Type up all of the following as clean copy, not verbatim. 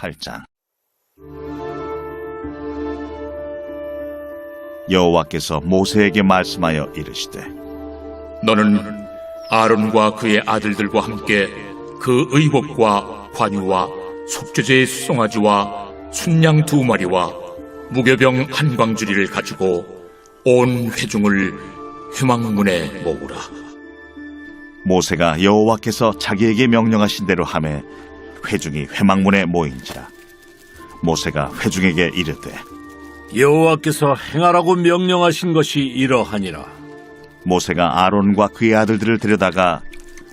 18장. 여호와께서 모세에게 말씀하여 이르시되 너는 아론과 그의 아들들과 함께 그 의복과 관유와 속죄제의 수송아지와 순양 2마리와 무교병 한 광주리를 가지고 온 회중을 회막문에 모으라. 모세가 여호와께서 자기에게 명령하신 대로 하매 회중이 회막문에 모인지라. 모세가 회중에게 이르되 여호와께서 행하라고 명령하신 것이 이러하니라. 모세가 아론과 그의 아들들을 데려다가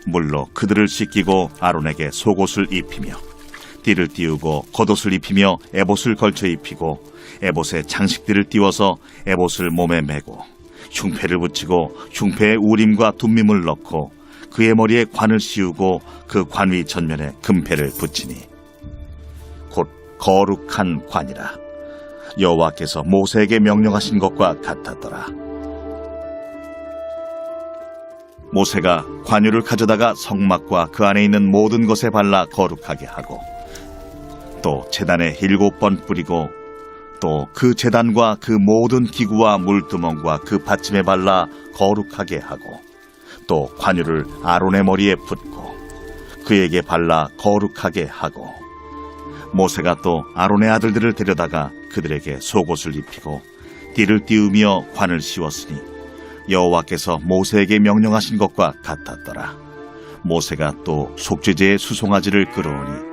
물로 그들을 씻기고 아론에게 속옷을 입히며 띠를 띄우고 겉옷을 입히며 에봇을 걸쳐 입히고 에봇에 장식들을 띄워서 에봇을 몸에 메고 흉패를 붙이고 흉패에 우림과 둠밈을 넣고 그의 머리에 관을 씌우고 그 관 위 전면에 금패를 붙이니 곧 거룩한 관이라. 여호와께서 모세에게 명령하신 것과 같았더라. 모세가 관유를 가져다가 성막과 그 안에 있는 모든 것에 발라 거룩하게 하고 또 제단에 7번 뿌리고 또 그 제단과 그 모든 기구와 물두멍과 그 받침에 발라 거룩하게 하고 또 관유를 아론의 머리에 붓고 그에게 발라 거룩하게 하고 모세가 또 아론의 아들들을 데려다가 그들에게 속옷을 입히고 띠를 띄우며 관을 씌웠으니 여호와께서 모세에게 명령하신 것과 같았더라. 모세가 또 속죄제의 수송아지를 끌어오니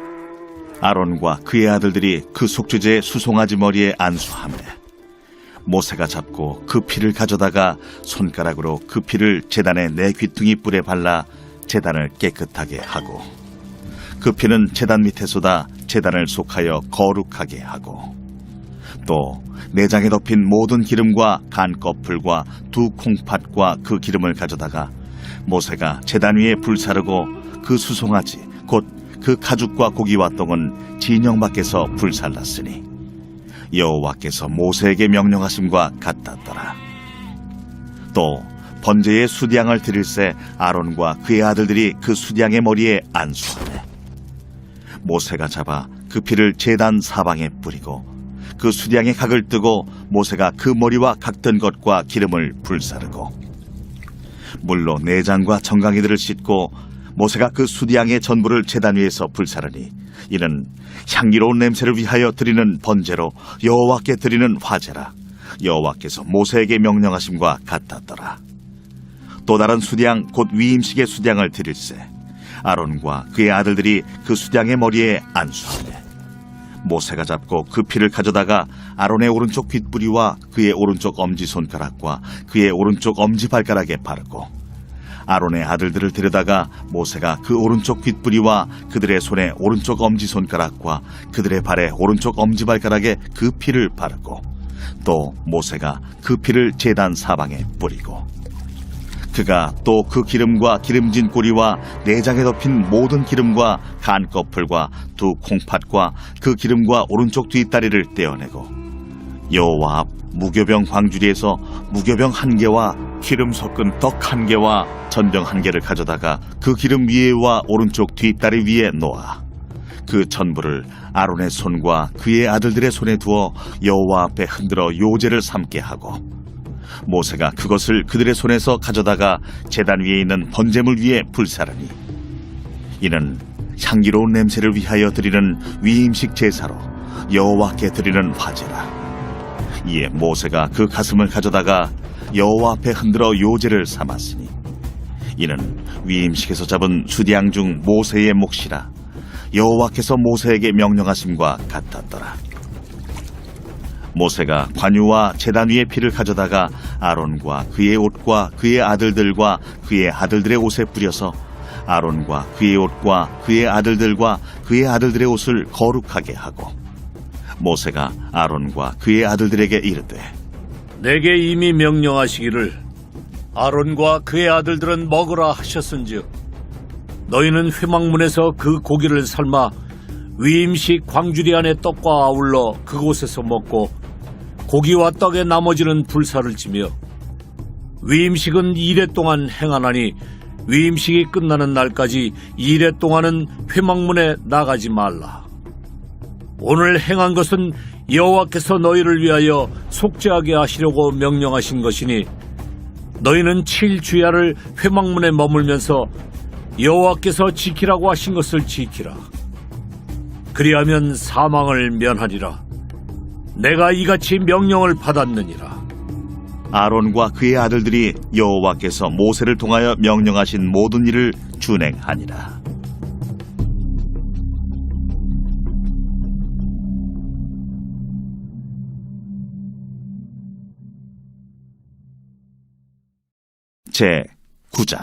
아론과 그의 아들들이 그 속죄제의 수송아지 머리에 안수하매 모세가 잡고 그 피를 가져다가 손가락으로 그 피를 제단의 4귀퉁이 뿔에 발라 제단을 깨끗하게 하고 그 피는 제단 밑에 쏟아 제단을 속하여 거룩하게 하고 또 내장에 덮인 모든 기름과 간꺼풀과 2 콩팥과 그 기름을 가져다가 모세가 제단 위에 불사르고 그 수송아지 곧 그 가죽과 고기와 똥은 진영 밖에서 불살랐으니 여호와께서 모세에게 명령하심과 같았더라. 또 번제의 수량을 드릴새 아론과 그의 아들들이 그 수량의 머리에 안수하매 모세가 잡아 그 피를 제단 사방에 뿌리고 그 수량의 각을 뜨고 모세가 그 머리와 각든 것과 기름을 불사르고 물로 내장과 정강이들을 씻고 모세가 그 수량의 전부를 제단 위에서 불사르니 이는 향기로운 냄새를 위하여 드리는 번제로 여호와께 드리는 화제라. 여호와께서 모세에게 명령하심과 같았더라. 또 다른 수량 곧 위임식의 수량을 드릴새 아론과 그의 아들들이 그 수량의 머리에 안수하매 모세가 잡고 그 피를 가져다가 아론의 오른쪽 귓뿌리와 그의 오른쪽 엄지손가락과 그의 오른쪽 엄지발가락에 바르고 아론의 아들들을 데려다가 모세가 그 오른쪽 귓뿌리와 그들의 손에 오른쪽 엄지손가락과 그들의 발에 오른쪽 엄지발가락에 그 피를 바르고 또 모세가 그 피를 제단 사방에 뿌리고 그가 또 그 기름과 기름진 꼬리와 내장에 덮인 모든 기름과 간꺼풀과 2 콩팥과 그 기름과 오른쪽 뒷다리를 떼어내고 여호와 앞 무교병 광주리에서 무교병 1개와 기름 섞은 떡 1개와 전병 1개를 가져다가 그 기름 위에와 오른쪽 뒷다리 위에 놓아 그 전부를 아론의 손과 그의 아들들의 손에 두어 여호와 앞에 흔들어 요제를 삼게 하고 모세가 그것을 그들의 손에서 가져다가 제단 위에 있는 번제물 위에 불사르니 이는 향기로운 냄새를 위하여 드리는 위임식 제사로 여호와께 드리는 화제라. 이에 모세가 그 가슴을 가져다가 여호와 앞에 흔들어 요제를 삼았으니 이는 위임식에서 잡은 수량 중 모세의 몫이라. 여호와께서 모세에게 명령하심과 같았더라. 모세가 관유와 제단 위의 피를 가져다가 아론과 그의 옷과 그의 아들들과 그의 아들들의 옷에 뿌려서 아론과 그의 옷과 그의 아들들과 그의 아들들의 옷을 거룩하게 하고 모세가 아론과 그의 아들들에게 이르되 내게 이미 명령하시기를 아론과 그의 아들들은 먹으라 하셨은즉 너희는 회막문에서 그 고기를 삶아 위임식 광주리 안의 떡과 아울러 그곳에서 먹고 고기와 떡의 나머지는 불사를 지며 위임식은 2례 동안 행하나니 위임식이 끝나는 날까지 2례 동안은 회막문에 나가지 말라. 오늘 행한 것은 여호와께서 너희를 위하여 속죄하게 하시려고 명령하신 것이니 너희는 7주야를 회막문에 머물면서 여호와께서 지키라고 하신 것을 지키라. 그리하면 사망을 면하리라. 내가 이같이 명령을 받았느니라. 아론과 그의 아들들이 여호와께서 모세를 통하여 명령하신 모든 일을 준행하니라. 제 9장.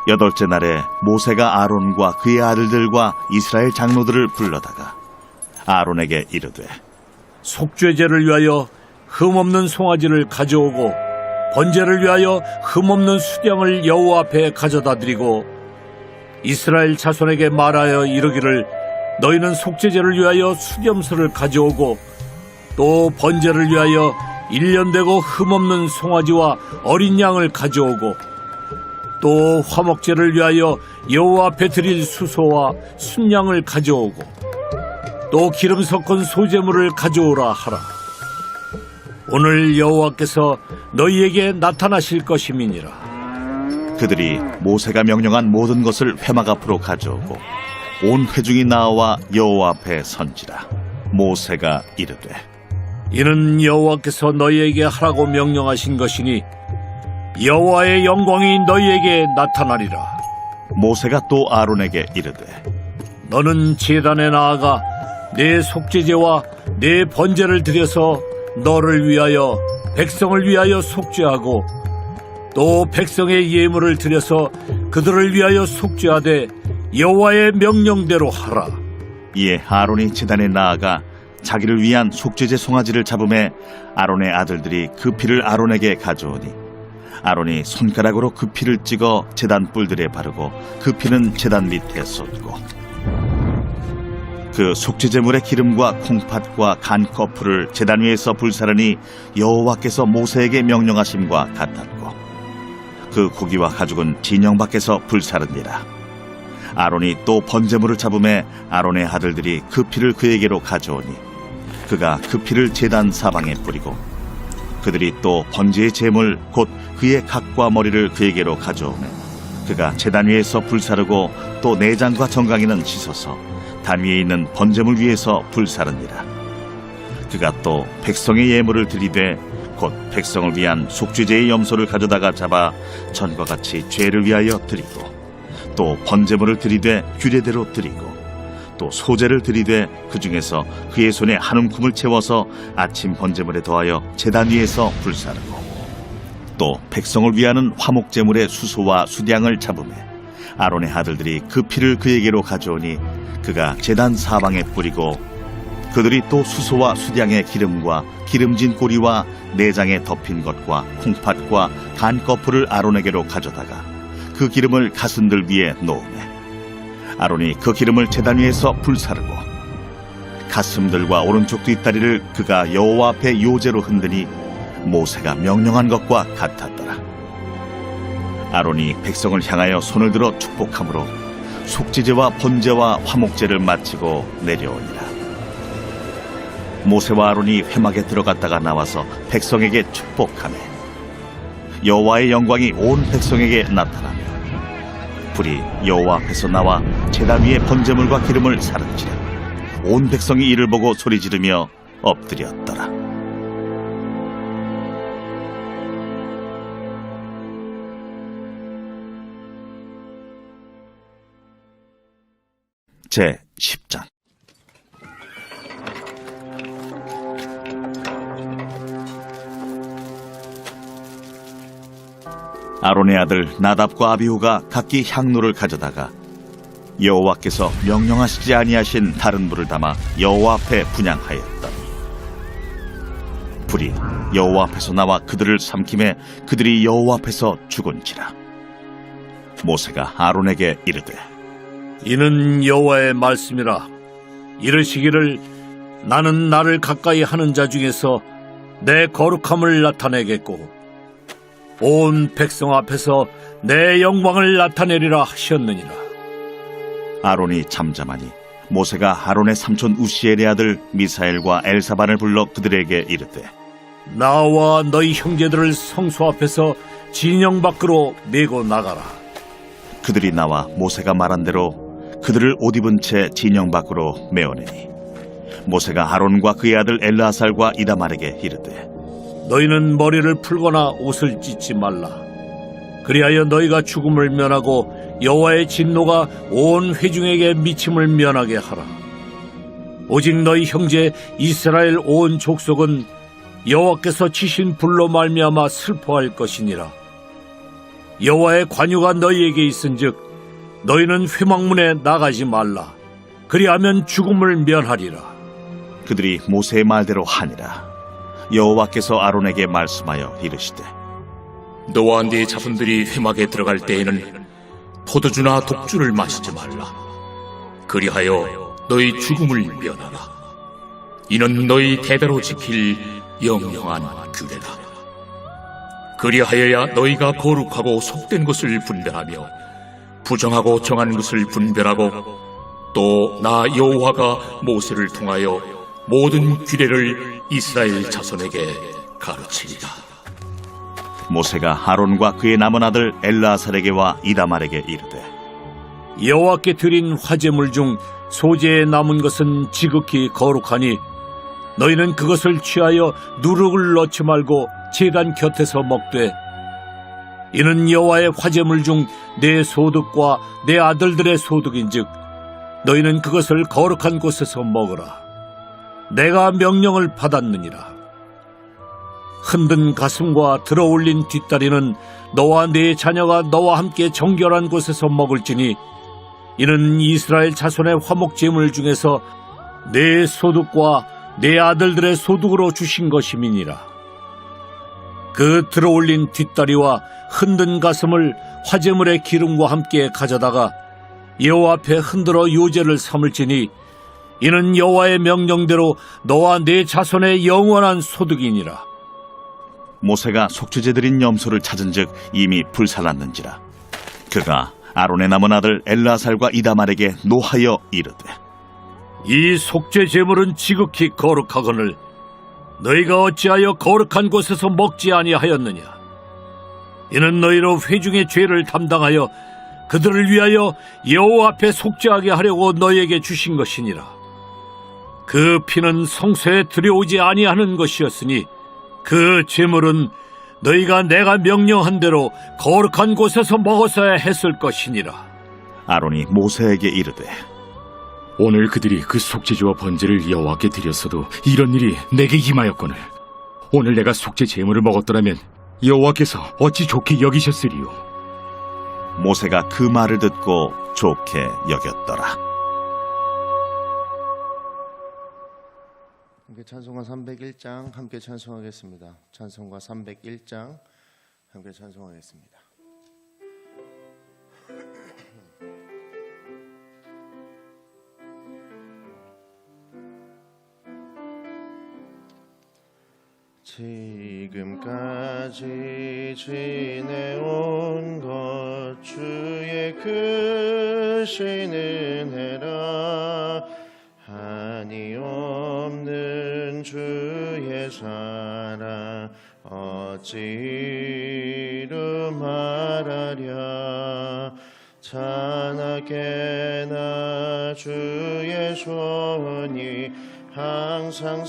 여덟째 날에 모세가 아론과 그의 아들들과 이스라엘 장로들을 불러다가 아론에게 이르되, 속죄제를 위하여 흠없는 송아지를 가져오고 번제를 위하여 흠없는 수량을 여호와 앞에 가져다 드리고 이스라엘 자손에게 말하여 이르기를 너희는 속죄제를 위하여 수염소를 가져오고 또 번제를 위하여 1년 되고 흠없는 송아지와 어린 양을 가져오고 또 화목제를 위하여 여호와 앞에 드릴 수소와 순양을 가져오고 또 기름 섞은 소제물을 가져오라 하라. 오늘 여호와께서 너희에게 나타나실 것임이니라. 그들이 모세가 명령한 모든 것을 회막 앞으로 가져오고 온 회중이 나와 여호와 앞에 선지라. 모세가 이르되, 이는 여호와께서 너희에게 하라고 명령하신 것이니 여호와의 영광이 너희에게 나타나리라. 모세가 또 아론에게 이르되, 너는 제단에 나아가 내 속죄제와 내 번제를 드려서 너를 위하여 백성을 위하여 속죄하고 또 백성의 예물을 드려서 그들을 위하여 속죄하되 여호와의 명령대로 하라. 이에 아론이 제단에 나아가 자기를 위한 속죄제 송아지를 잡음에 아론의 아들들이 그 피를 아론에게 가져오니 아론이 손가락으로 그 피를 찍어 제단 뿔들에 바르고 그 피는 제단 밑에 쏟고 그 속죄제물의 기름과 콩팥과 간 거풀을 제단 위에서 불사르니 여호와께서 모세에게 명령하심과 같았고 그 고기와 가죽은 진영 밖에서 불사르니라. 아론이 또 번제물을 잡음에 아론의 아들들이 그 피를 그에게로 가져오니 그가 그 피를 제단 사방에 뿌리고 그들이 또 번제의 제물 곧 그의 각과 머리를 그에게로 가져오매 그가 제단 위에서 불사르고 또 내장과 정강이는 씻어서 단 위에 있는 번제물 위에서 불사르니라. 그가 또 백성의 예물을 드리되 곧 백성을 위한 속죄제의 염소를 가져다가 잡아 전과 같이 죄를 위하여 드리고 또 번제물을 드리되 규례대로 드리고 또 소제를 드리되 그 중에서 그의 손에 한 움큼을 채워서 아침 번제물에 더하여 제단 위에서 불사르고 또 백성을 위하는 화목제물의 수소와 수량을 잡으매 아론의 아들들이 그 피를 그에게로 가져오니 그가 제단 사방에 뿌리고 그들이 또 수소와 수량의 기름과 기름진 꼬리와 내장에 덮인 것과 콩팥과 간 거풀을 아론에게로 가져다가 그 기름을 가슴들 위에 놓으매 아론이 그 기름을 제단 위에서 불사르고 가슴들과 오른쪽 뒷다리를 그가 여호와 앞에 요제로 흔드니 모세가 명령한 것과 같았더라. 아론이 백성을 향하여 손을 들어 축복함으로 속죄제와 번제와 화목제를 마치고 내려오니라. 모세와 아론이 회막에 들어갔다가 나와서 백성에게 축복하매 여호와의 영광이 온 백성에게 나타나며 불이 여호와 앞에서 나와 제단 위에 번제물과 기름을 사른지라. 온 백성이 이를 보고 소리 지르며 엎드렸더라. 제 10장. 아론의 아들 나답과 아비후가 각기 향로를 가져다가 여호와께서 명령하시지 아니하신 다른 불을 담아 여호와 앞에 분향하였다. 불이 여호와 앞에서 나와 그들을 삼킴에 그들이 여호와 앞에서 죽은지라. 모세가 아론에게 이르되, 이는 여호와의 말씀이라. 이르시기를 나는 나를 가까이 하는 자 중에서 내 거룩함을 나타내겠고 온 백성 앞에서 내 영광을 나타내리라 하셨느니라. 아론이 잠잠하니 모세가 아론의 삼촌 우시엘의 아들 미사엘과 엘사반을 불러 그들에게 이르되 나와 너희 형제들을 성소 앞에서 진영 밖으로 내고 나가라. 그들이 나와 모세가 말한 대로 그들을 옷 입은 채 진영 밖으로 메어내니 모세가 아론과 그의 아들 엘르아살과 이다말에게 이르되 너희는 머리를 풀거나 옷을 찢지 말라. 그리하여 너희가 죽음을 면하고 여호와의 진노가 온 회중에게 미침을 면하게 하라. 오직 너희 형제 이스라엘 온 족속은 여호와께서 치신 불로 말미암아 슬퍼할 것이니라. 여호와의 관유가 너희에게 있은즉 너희는 회막문에 나가지 말라. 그리하면 죽음을 면하리라. 그들이 모세의 말대로 하니라. 여호와께서 아론에게 말씀하여 이르시되 너와 네 자손들이 회막에 들어갈 때에는 포도주나 독주를 마시지 말라. 그리하여 너희 죽음을 면하라. 이는 너희 대대로 지킬 영영한 규례다. 그리하여야 너희가 거룩하고 속된 것을 분별하며 부정하고 정한 것을 분별하고 또 나 여호와가 모세를 통하여 모든 규례를 이스라엘 자손에게 가르치리라. 모세가 아론과 그의 남은 아들 엘르아살에게와 이다말에게 이르되 여호와께 드린 화제물 중 소재에 남은 것은 지극히 거룩하니 너희는 그것을 취하여 누룩을 넣지 말고 제단 곁에서 먹되 이는 여호와의 화제물 중 내 소득과 내 아들들의 소득인즉 너희는 그것을 거룩한 곳에서 먹으라. 내가 명령을 받았느니라. 흔든 가슴과 들어올린 뒷다리는 너와 네 자녀가 너와 함께 정결한 곳에서 먹을지니 이는 이스라엘 자손의 화목제물 중에서 내 소득과 내 아들들의 소득으로 주신 것임이니라. 그 들어올린 뒷다리와 흔든 가슴을 화제물의 기름과 함께 가져다가 여호와 앞에 흔들어 요제를 삼을지니 이는 여호와의 명령대로 너와 네 자손의 영원한 소득이니라. 모세가 속죄제 드린 염소를 찾은즉 이미 불살랐는지라. 그가 아론의 남은 아들 엘르아살과 이다말에게 노하여 이르되 이 속죄 제물은 지극히 거룩하거늘 너희가 어찌하여 거룩한 곳에서 먹지 아니하였느냐. 이는 너희로 회중의 죄를 담당하여 그들을 위하여 여호와 앞에 속죄하게 하려고 너희에게 주신 것이니라. 그 피는 성소에 들여오지 아니하는 것이었으니 그 제물은 너희가 내가 명령한 대로 거룩한 곳에서 먹었어야 했을 것이니라. 아론이 모세에게 이르되 오늘 그들이 그 속죄제와 번제를 여호와께 드렸어도 이런 일이 내게 임하였거늘 오늘 내가 속죄 제물을 먹었더라면 여호와께서 어찌 좋게 여기셨으리요. 모세가 그 말을 듣고 좋게 여겼더라. 함께 찬송가 301장 함께 찬송하겠습니다. 찬송가 301장 함께 찬송하겠습니다. 지금까지 지내온 것 주의 크신 은혜라 한이 없는 주의 사랑 어찌 이루 말하랴. 찬하게나 주의 손이 항상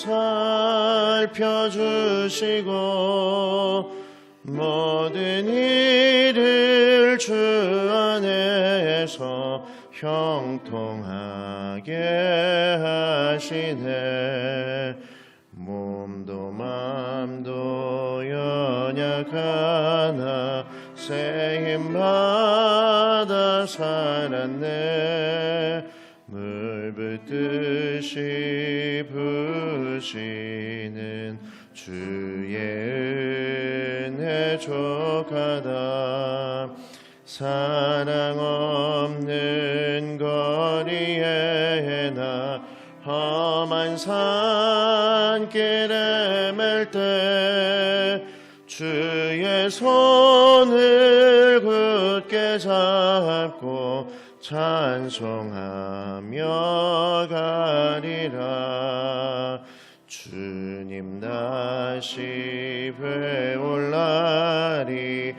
살펴주시고 모든 일을 주 안에서 형통하게 하시네. 몸도 맘도 연약하나 새 힘받아 살았네. 물 붓듯이 부시는 주의 은혜 족하다. 사랑 없는 거리에 나 험한 산길에 맬 때 주의 손을 굳게 잡고 찬송하며 가리라. 주님 다시 배올 날이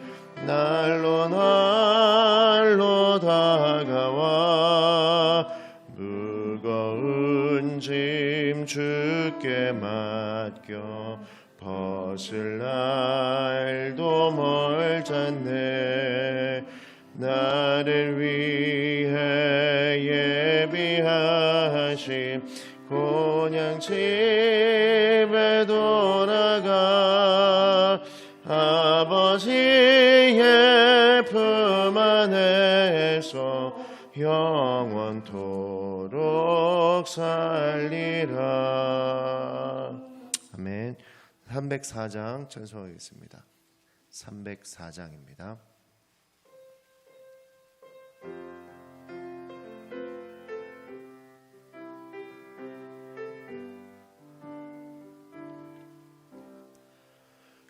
날로 날로 다가와 무거운 짐 주께 맡겨 벗을 날도 멀잖네. 나를 위해 예비하신 곤양 집에 돌아가 아버지의 품 안에서 영원토록 살리라. 아멘. 304장 찬송하겠습니다. 304장입니다.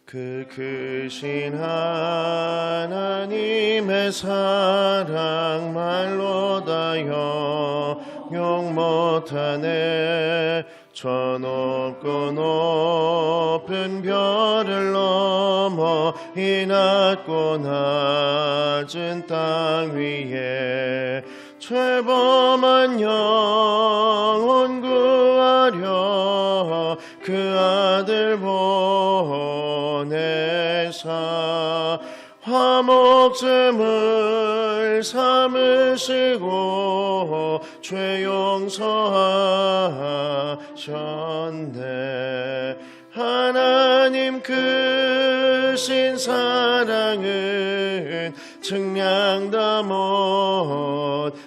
그 크신 하나님의 사랑 말로 다 형용 못하네. 저 높고 높은 별을 넘어 이 낮고 낮은 땅 위에 죄범한 영혼 구하려 그 아들 보내사 화목제물 삼으시고 죄 용서하셨네. 하나님 크신 사랑은 측량다 못하네.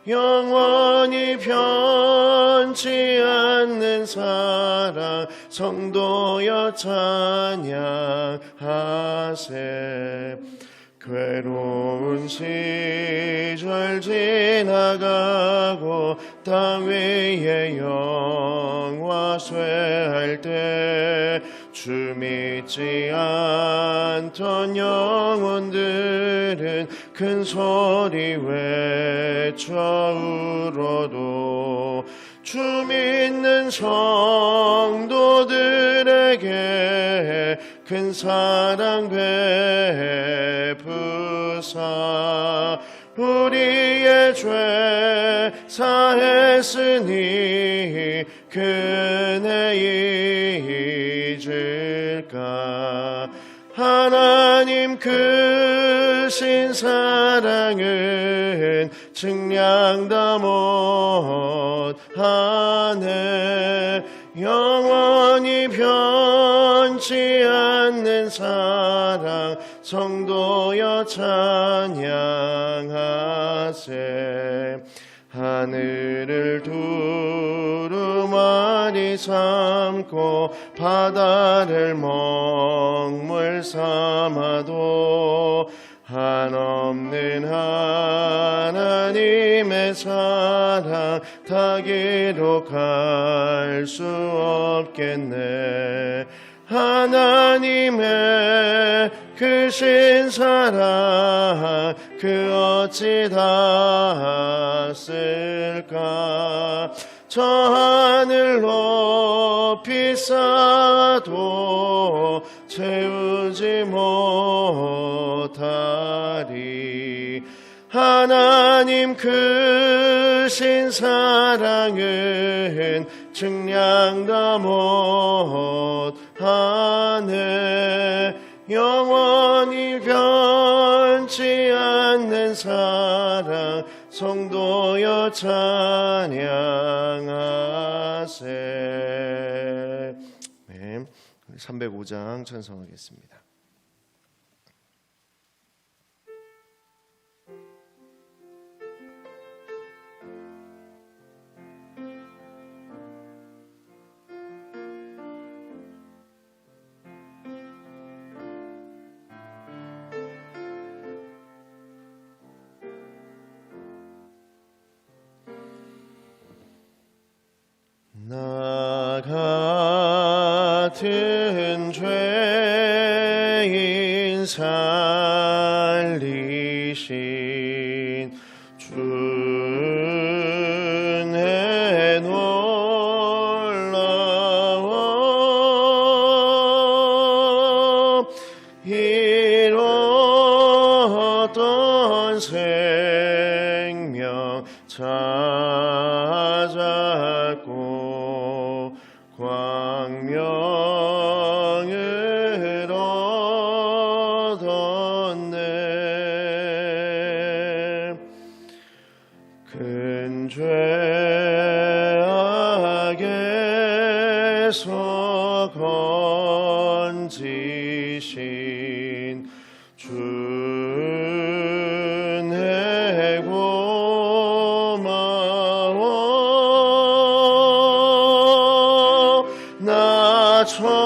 영원히 변치 않는 사랑 성도여 찬양하세. 괴로운 시절 지나가고 땅 위에 영화 쇠할 때 주 믿지 않던 영혼들은 큰 소리 외쳐 울어도 주 믿는 성도들에게 큰 사랑 베푸사 우리의 죄 사했으니 그네 잊을까. 하나님 크신 사랑은 측량다 못하네. 영원히 변치 않는 사랑 성도여 찬양하세. 하늘을 두루마리 삼고 바다를 먹물 삼아도 한없는 하나님의 사랑 다 기록할 수 없겠네. 하나님의 크신 사랑 그 어찌 닿았을까. 저 하늘 높이 쌓아도 채우지 못하리. 하나님 크신 사랑은 측량다 못하네. 영원히 변치 않는 사랑 성도여 찬양하세. 네, 305장 찬송하겠습니다. 나 같은 죄인 살리시 주의 놀라워 잃었던 생명 찾았고 광명을 얻었네. 큰 죄악에서 건지신 주의 고마워. 나 처음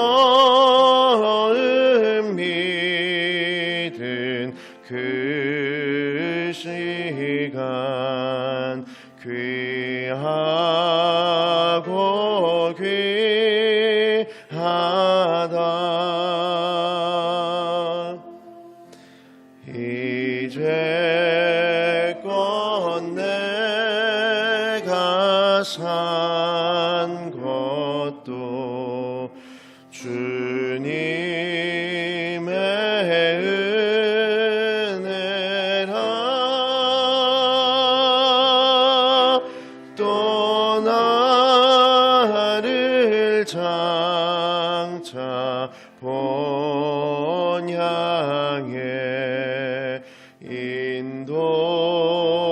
믿은 그 시간 귀하고 귀하다. 이제껏 내가 산 것도 주님의 은혜라. 또 나를 장차 본향에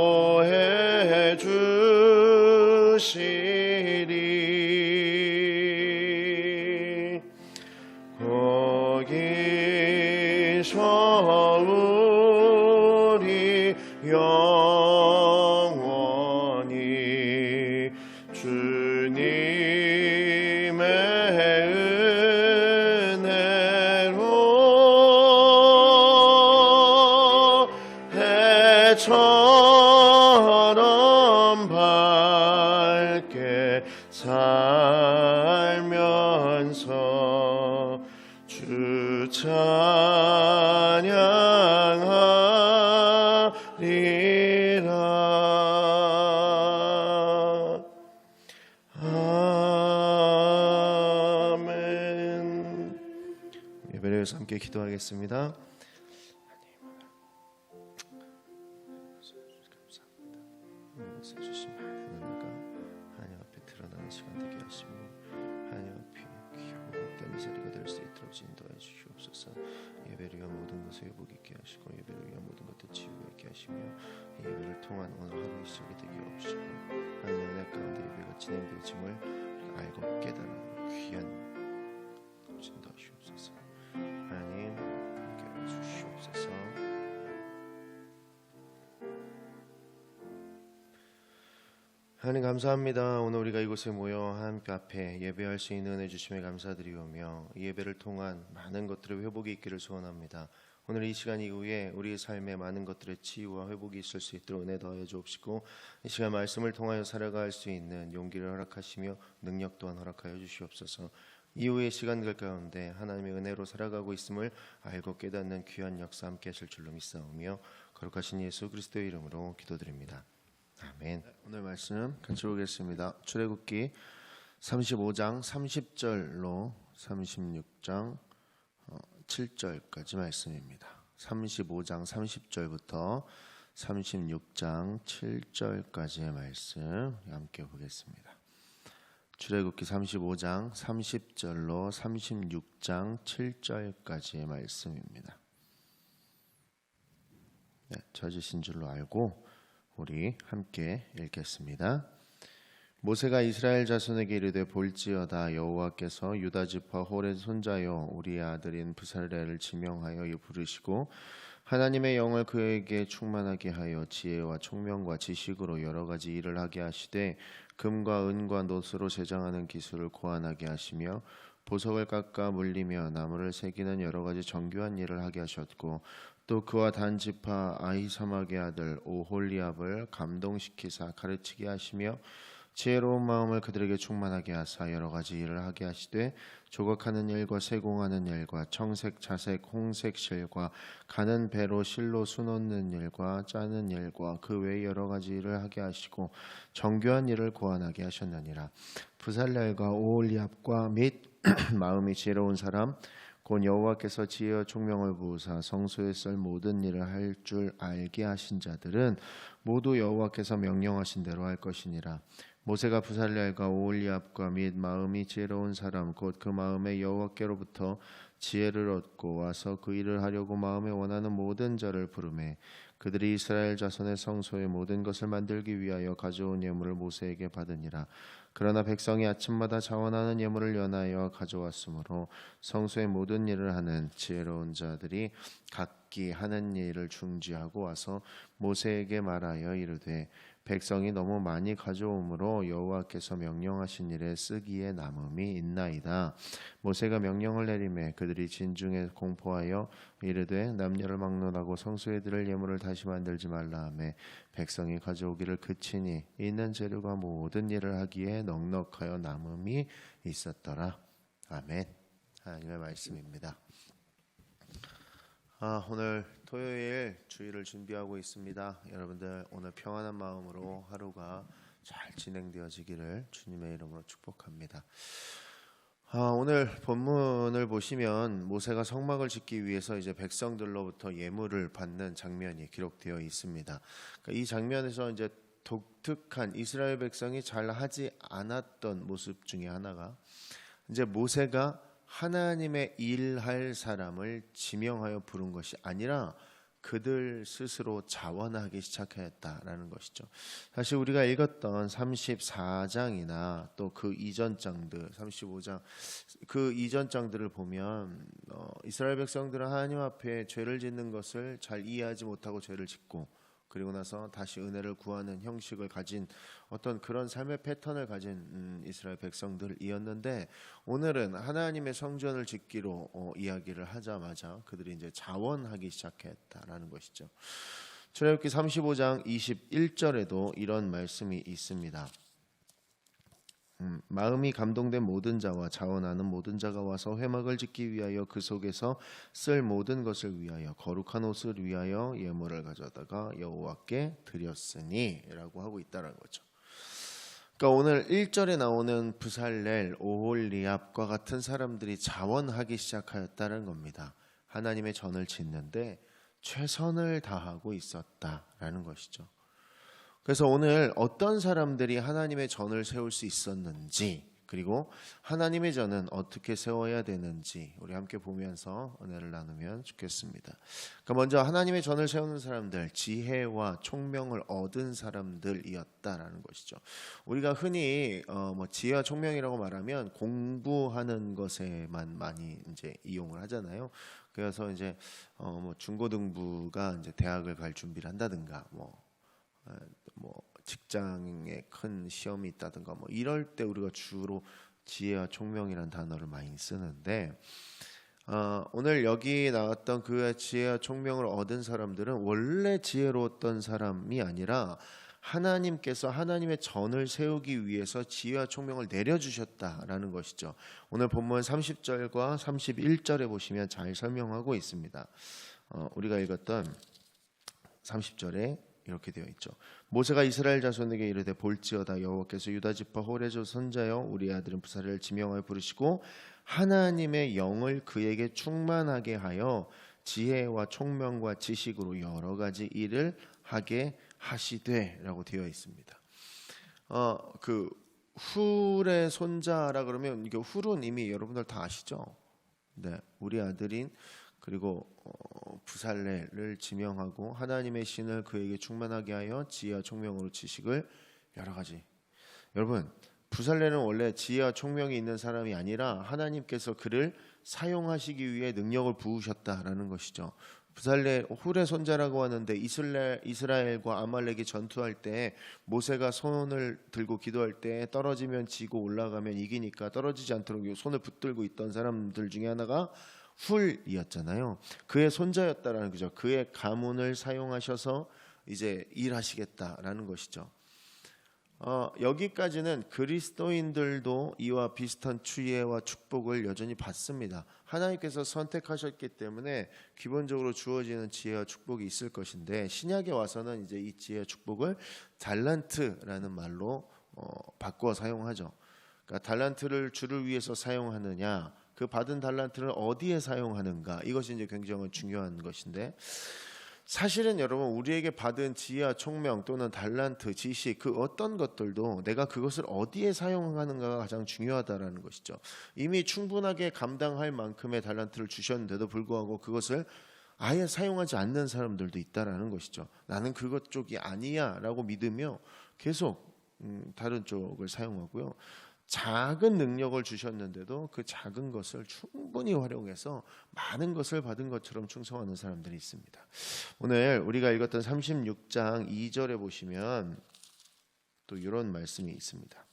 인도해 주시리. 거기서 우리 영원히 주님의 은혜로 해처럼 밝게 살면서 주 찬양하리라. 아멘. 예배를 위해서 함께 기도하겠습니다. 주신 많은 은혜가 하나님 앞에 드러나는 시간 되게 하시며 하나님 앞에 귀하고 복된 자리가 될 수 있도록 인도해 주시옵소서. 예배를 위한 모든 것을 회복 있게 하시고 예배를 위한 모든 것들 치유가 있게 하시며 예배를 통한 오늘 하루 시작이 되게 하시고 하나님 은혜 가운데 예배가 진행되어짐을 알고 깨달은 귀한 인도하시옵소서. 하나님 함께 해주시옵소서. 하나님 감사합니다. 오늘 우리가 이곳에 모여 하나님 앞에 예배할 수 있는 은혜 주심에 감사드리오며 이 예배를 통한 많은 것들의 회복이 있기를 소원합니다. 오늘 이 시간 이후에 우리의 삶에 많은 것들의 치유와 회복이 있을 수 있도록 은혜 더하여 주옵시고 이 시간 말씀을 통하여 살아갈 수 있는 용기를 허락하시며 능력 또한 허락하여 주시옵소서. 이후의 시간들 가운데 하나님의 은혜로 살아가고 있음을 알고 깨닫는 귀한 역사 함께 하실 줄로 믿사오며 거룩하신 예수 그리스도의 이름으로 기도드립니다. 아멘. 오늘 말씀 같이 보겠습니다. 출애굽기 35장 30절로 36장 7절까지 말씀입니다. 35장 30절부터 36장 7절까지의 말씀 함께 보겠습니다. 출애굽기 35장 30절로 36장 7절까지의 말씀입니다. 네, 젖으신 줄로 알고 우리 함께 읽겠습니다. 모세가 이스라엘 자손에게 이르되 볼지어다 여호와께서 유다 지파 홀의 손자요 우리의 아들인 브살렐을 지명하여 부르시고 하나님의 영을 그에게 충만하게 하여 지혜와 총명과 지식으로 여러 가지 일을 하게 하시되 금과 은과 노스로 제장하는 기술을 고안하게 하시며 보석을 깎아 물리며 나무를 새기는 여러 가지 정교한 일을 하게 하셨고 또 그와 단 지파 아히사막의 아들 오홀리압을 감동시키사 가르치게 하시며 지혜로운 마음을 그들에게 충만하게 하사 여러 가지 일을 하게 하시되 조각하는 일과 세공하는 일과 청색, 자색, 홍색 실과 가는 배로 실로 수놓는 일과 짜는 일과 그 외 여러 가지 일을 하게 하시고 정교한 일을 고안하게 하셨느니라. 부살렐과 오홀리압과 및 마음이 지혜로운 사람 곧 여호와께서 지혜와 총명을 부으사 성소에 쓸 모든 일을 할 줄 알게 하신 자들은 모두 여호와께서 명령하신 대로 할 것이니라. 모세가 부살렐과 오홀리압과 및 마음이 지혜로운 사람 곧 그 마음에 여호와께로부터 지혜를 얻고 와서 그 일을 하려고 마음에 원하는 모든 자를 부르매 그들이 이스라엘 자손의 성소의 모든 것을 만들기 위하여 가져온 예물을 모세에게 받으니라. 그러나 백성이 아침마다 자원하는 예물을 연하여 가져왔으므로 성소의 모든 일을 하는 지혜로운 자들이 각기 하는 일을 중지하고 와서 모세에게 말하여 이르되 백성이 너무 많이 가져오므로 여호와께서 명령하신 일에 쓰기에 남음이 있나이다. 모세가 명령을 내리매 그들이 진중에 공포하여 이르되 남녀를 막론하고 성소에 드릴 예물을 다시 만들지 말라 하매 백성이 가져오기를 그치니 있는 재료가 모든 일을 하기에 넉넉하여 남음이 있었더라. 아멘. 하나님의 말씀입니다. 오늘 토요일 주일을 준비하고 있습니다. 여러분들 오늘 평안한 마음으로 하루가 잘 진행되어지기를 주님의 이름으로 축복합니다. 오늘 본문을 보시면 모세가 성막을 짓기 위해서 이제 백성들로부터 예물을 받는 장면이 기록되어 있습니다. 그러니까 이 장면에서 이제 독특한 이스라엘 백성이 잘 하지 않았던 모습 중에 하나가 이제 모세가 하나님의 일할 사람을 지명하여 부른 것이 아니라 그들 스스로 자원하기 시작했다라는 것이죠. 사실 우리가 읽었던 34장이나 또 그 이전 장들 35장 그 이전 장들을 보면 이스라엘 백성들은 하나님 앞에 죄를 짓는 것을 잘 이해하지 못하고 죄를 짓고 그리고 나서 다시 은혜를 구하는 형식을 가진 어떤 그런 삶의 패턴을 가진 이스라엘 백성들이었는데 오늘은 하나님의 성전을 짓기로 이야기를 하자마자 그들이 이제 자원하기 시작했다라는 것이죠. 출애굽기 35장 21절에도 이런 말씀이 있습니다. 마음이 감동된 모든 자와 자원하는 모든 자가 와서 회막을 짓기 위하여 그 속에서 쓸 모든 것을 위하여 거룩한 옷을 위하여 예물을 가져다가 여호와께 드렸으니 라고 하고 있다는 거죠. 그러니까 오늘 1절에 나오는 부살렐, 오홀리압과 같은 사람들이 자원하기 시작하였다는 겁니다. 하나님의 전을 짓는데 최선을 다하고 있었다라는 것이죠. 그래서 오늘 어떤 사람들이 하나님의 전을 세울 수 있었는지 그리고 하나님의 전은 어떻게 세워야 되는지 우리 함께 보면서 은혜를 나누면 좋겠습니다. 그러니까 먼저 하나님의 전을 세우는 사람들, 지혜와 총명을 얻은 사람들이었다라는 것이죠. 우리가 흔히 지혜와 총명이라고 말하면 공부하는 것에만 많이 이제 이용을 하잖아요. 그래서 이제 중고등부가 이제 대학을 갈 준비를 한다든가 직장에 큰 시험이 있다든가 이럴 때 우리가 주로 지혜와 총명이라는 단어를 많이 쓰는데 오늘 여기 나왔던 그 지혜와 총명을 얻은 사람들은 원래 지혜로웠던 사람이 아니라 하나님께서 하나님의 전을 세우기 위해서 지혜와 총명을 내려주셨다라는 것이죠. 오늘 본문 30절과 31절에 보시면 잘 설명하고 있습니다. 우리가 읽었던 30절에 이렇게 되어 있죠. 모세가 이스라엘 자손에게 이르되 볼지어다 여호와께서 유다 지파 호레조 선자여 우리 아들은 부살렐을 지명하여 부르시고 하나님의 영을 그에게 충만하게 하여 지혜와 총명과 지식으로 여러 가지 일을 하게 하시되라고 되어 있습니다. 그 훌의 손자라 그러면 이게 훌은 이미 여러분들 다 아시죠? 네, 우리 아들인 그리고 부살렐을 지명하고 하나님의 신을 그에게 충만하게 하여 지혜와 총명으로 지식을 여러 가지. 여러분 부살렐은 원래 지혜와 총명이 있는 사람이 아니라 하나님께서 그를 사용하시기 위해 능력을 부으셨다라는 것이죠. 부살렐 훌의 손자라고 하는데 이스라엘과 아말렉이 전투할 때 모세가 손을 들고 기도할 때 떨어지면 지고 올라가면 이기니까 떨어지지 않도록 손을 붙들고 있던 사람들 중에 하나가 훌이었잖아요. 그의 손자였다라는 거죠. 그의 가문을 사용하셔서 이제 일하시겠다라는 것이죠. 여기까지는 그리스도인들도 이와 비슷한 지혜와 축복을 여전히 받습니다. 하나님께서 선택하셨기 때문에 기본적으로 주어지는 지혜와 축복이 있을 것인데, 신약에 와서는 이제 이 지혜와 축복을 달란트라는 말로 바꾸어 사용하죠. 그러니까 달란트를 주를 위해서 사용하느냐, 그 받은 달란트를 어디에 사용하는가, 이것이 이제 굉장히 중요한 것인데, 사실은 여러분, 우리에게 받은 지혜와 총명 또는 달란트, 지식, 그 어떤 것들도 내가 그것을 어디에 사용하는가가 가장 중요하다라는 것이죠. 이미 충분하게 감당할 만큼의 달란트를 주셨는데도 불구하고 그것을 아예 사용하지 않는 사람들도 있다라는 것이죠. 나는 그것 쪽이 아니야 라고 믿으며 계속 다른 쪽을 사용하고요. 작은 능력을 주셨는데도 그 작은 것을 충분히 활용해서 많은 것을 받은 것처럼 충성하는 사람들이 있습니다. 오늘 우리가 읽었던 36장 2절에 보시면 또 이런 말씀이 있습니다.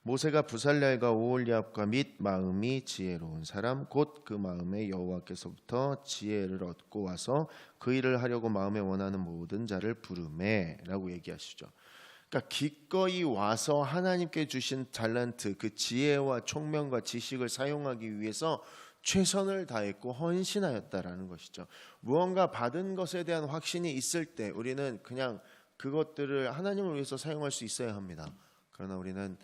모세가 부살렐과 오홀리압과 및 마음이 지혜로운 사람 곧 그 마음에 여호와께서부터 지혜를 얻고 와서 그 일을 하려고 마음에 원하는 모든 자를 부르매 라고 얘기하시죠. 그러니까 기꺼이 와서 하나님께 주신 달란트, 그 지혜와 총명과 지식을 사용하기 위해서 최선을 다했고 헌신하였다라는 것이죠. 무언가 받은 것에 대한 확신이 있을 때 우리는 그냥 그것들을 하나님을 위해서 사용할 수 있어야 합니다. 그러나 우리는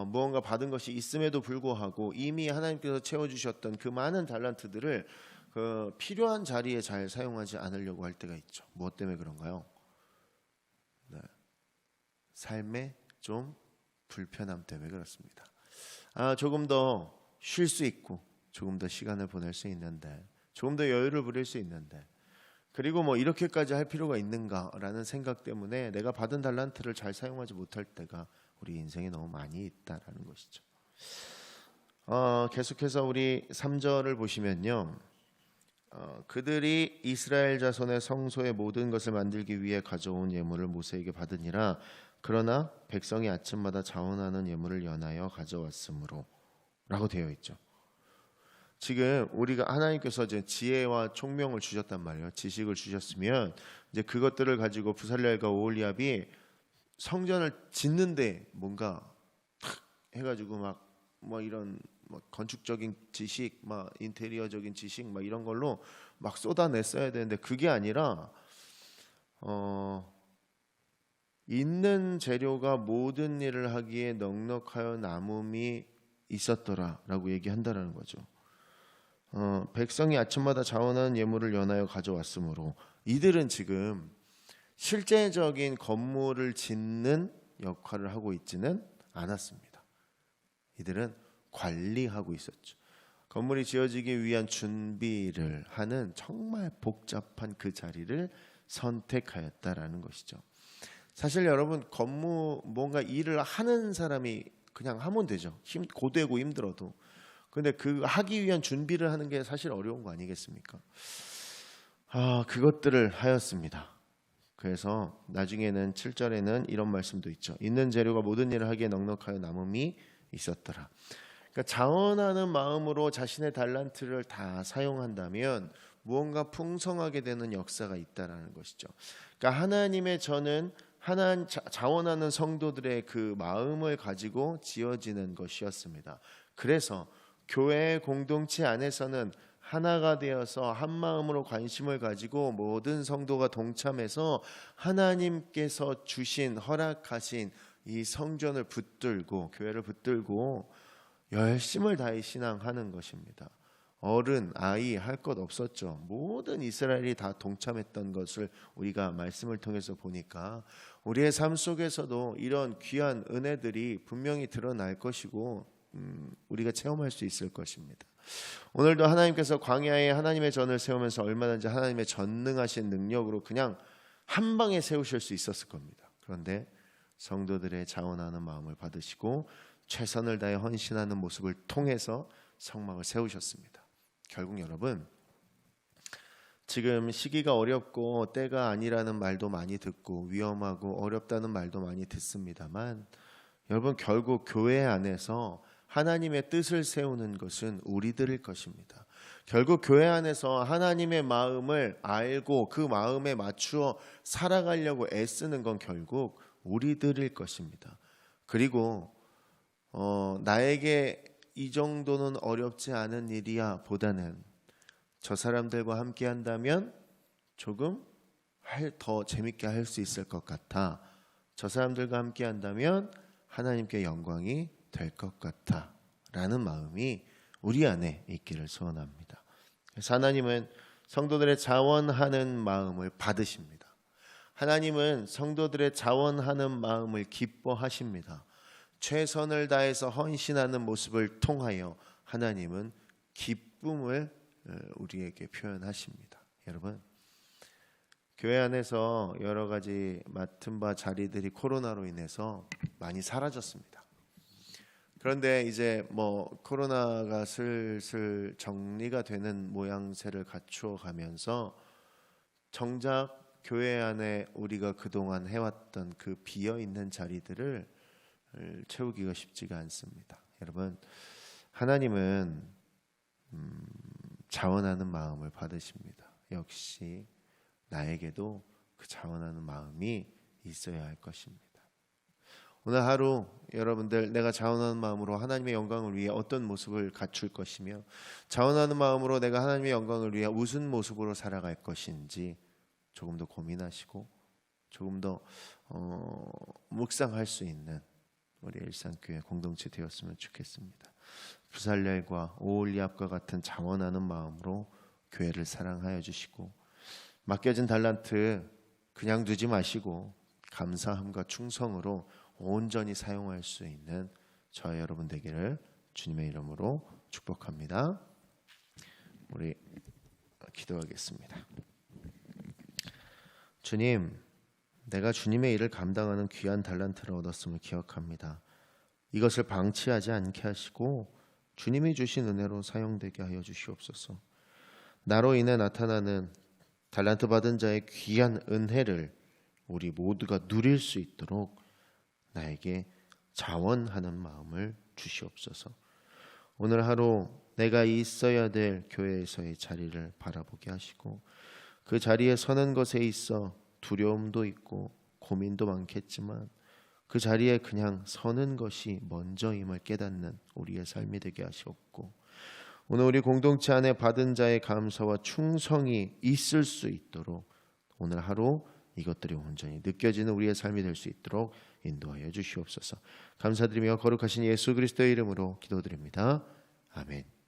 무언가 받은 것이 있음에도 불구하고 이미 하나님께서 채워주셨던 그 많은 달란트들을 그 필요한 자리에 잘 사용하지 않으려고 할 때가 있죠. 무엇 때문에 그런가요? 네. 삶에 좀 불편함 때문에 그렇습니다. 조금 더 쉴 수 있고 조금 더 시간을 보낼 수 있는데, 조금 더 여유를 부릴 수 있는데, 그리고 뭐 이렇게까지 할 필요가 있는가라는 생각 때문에 내가 받은 달란트를 잘 사용하지 못할 때가 우리 인생에 너무 많이 있다라는 것이죠. 계속해서 우리 3절을 보시면요, 그들이 이스라엘 자손의 성소의 모든 것을 만들기 위해 가져온 예물을 모세에게 받으니라. 그러나 백성이 아침마다 자원하는 예물을 연하여 가져왔으므로 라고 되어 있죠. 지금 우리가 하나님께서 이제 지혜와 총명을 주셨단 말이에요. 지식을 주셨으면 이제 그것들을 가지고 부살렐과 오홀리압이 성전을 짓는데 뭔가 탁 해가지고 막 이런 건축적인 지식, 막 인테리어적인 지식, 막 이런 걸로 막 쏟아냈어야 되는데 그게 아니라 있는 재료가 모든 일을 하기에 넉넉하여 남음이 있었더라라고 얘기한다라는 거죠. 백성이 아침마다 자원하는 예물을 연하여 가져왔으므로, 이들은 지금 실제적인 건물을 짓는 역할을 하고 있지는 않았습니다. 이들은 관리하고 있었죠. 건물이 지어지기 위한 준비를 하는 정말 복잡한 그 자리를 선택하였다라는 것이죠. 사실 여러분, 뭔가 일을 하는 사람이 그냥 하면 되죠. 고되고 힘들어도. 근데 그 하기 위한 준비를 하는 게 사실 어려운 거 아니겠습니까? 그것들을 하였습니다. 그래서 나중에는 7절에는 이런 말씀도 있죠. 있는 재료가 모든 일을 하기에 넉넉하여 남음이 있었더라. 그러니까 자원하는 마음으로 자신의 달란트를 다 사용한다면 무언가 풍성하게 되는 역사가 있다라는 것이죠. 그러니까 하나님의 전은 자원하는 성도들의 그 마음을 가지고 지어지는 것이었습니다. 그래서 교회 공동체 안에서는 하나가 되어서 한 마음으로 관심을 가지고 모든 성도가 동참해서 하나님께서 주신, 허락하신 이 성전을 붙들고, 교회를 붙들고 열심을 다해 신앙하는 것입니다. 어른, 아이 할 것 없었죠. 모든 이스라엘이 다 동참했던 것을 우리가 말씀을 통해서 보니까 우리의 삶 속에서도 이런 귀한 은혜들이 분명히 드러날 것이고 우리가 체험할 수 있을 것입니다. 오늘도 하나님께서 광야에 하나님의 전을 세우면서 얼마든지 하나님의 전능하신 능력으로 그냥 한 방에 세우실 수 있었을 겁니다. 그런데 성도들의 자원하는 마음을 받으시고 최선을 다해 헌신하는 모습을 통해서 성막을 세우셨습니다. 결국 여러분, 지금 시기가 어렵고 때가 아니라는 말도 많이 듣고 위험하고 어렵다는 말도 많이 듣습니다만, 여러분, 결국 교회 안에서 하나님의 뜻을 세우는 것은 우리들일 것입니다. 결국 교회 안에서 하나님의 마음을 알고 그 마음에 맞추어 살아가려고 애쓰는 건 결국 우리들일 것입니다. 그리고 나에게 이 정도는 어렵지 않은 일이야 보다는 저 사람들과 함께 한다면 조금 더 재밌게 할 수 있을 것 같아. 저 사람들과 함께 한다면 하나님께 영광이 될 것 같아 라는 마음이 우리 안에 있기를 소원합니다. 그래서 하나님은 성도들의 자원하는 마음을 받으십니다. 하나님은 성도들의 자원하는 마음을 기뻐하십니다. 최선을 다해서 헌신하는 모습을 통하여 하나님은 기쁨을 우리에게 표현하십니다. 여러분, 교회 안에서 여러 가지 맡은 바 자리들이 코로나로 인해서 많이 사라졌습니다. 그런데 이제 코로나가 슬슬 정리가 되는 모양새를 갖추어 가면서 정작 교회 안에 우리가 그동안 해왔던 그 비어있는 자리들을 채우기가 쉽지가 않습니다. 여러분, 하나님은 자원하는 마음을 받으십니다. 역시 나에게도 그 자원하는 마음이 있어야 할 것입니다. 오늘 하루 여러분들, 내가 자원하는 마음으로 하나님의 영광을 위해 어떤 모습을 갖출 것이며 자원하는 마음으로 내가 하나님의 영광을 위해 무슨 모습으로 살아갈 것인지 조금 더 고민하시고 조금 더 묵상할 수 있는 우리 일산교회 공동체 되었으면 좋겠습니다. 부살렐과 오홀리압과 같은 자원하는 마음으로 교회를 사랑하여 주시고 맡겨진 달란트 그냥 두지 마시고 감사함과 충성으로 온전히 사용할 수 있는 저와 여러분 되기를 주님의 이름으로 축복합니다. 우리 기도하겠습니다. 주님, 내가 주님의 일을 감당하는 귀한 달란트를 얻었음을 기억합니다. 이것을 방치하지 않게 하시고 주님이 주신 은혜로 사용되게 하여 주시옵소서. 나로 인해 나타나는 달란트 받은 자의 귀한 은혜를 우리 모두가 누릴 수 있도록 나에게 자원하는 마음을 주시옵소서. 오늘 하루 내가 있어야 될 교회에서의 자리를 바라보게 하시고 그 자리에 서는 것에 있어 두려움도 있고 고민도 많겠지만 그 자리에 그냥 서는 것이 먼저임을 깨닫는 우리의 삶이 되게 하시옵고 오늘 우리 공동체 안에 받은 자의 감사와 충성이 있을 수 있도록 오늘 하루 이것들이 온전히 느껴지는 우리의 삶이 될 수 있도록 인도하여 주시옵소서. 감사드리며 거룩하신 예수 그리스도의 이름으로 기도드립니다. 아멘.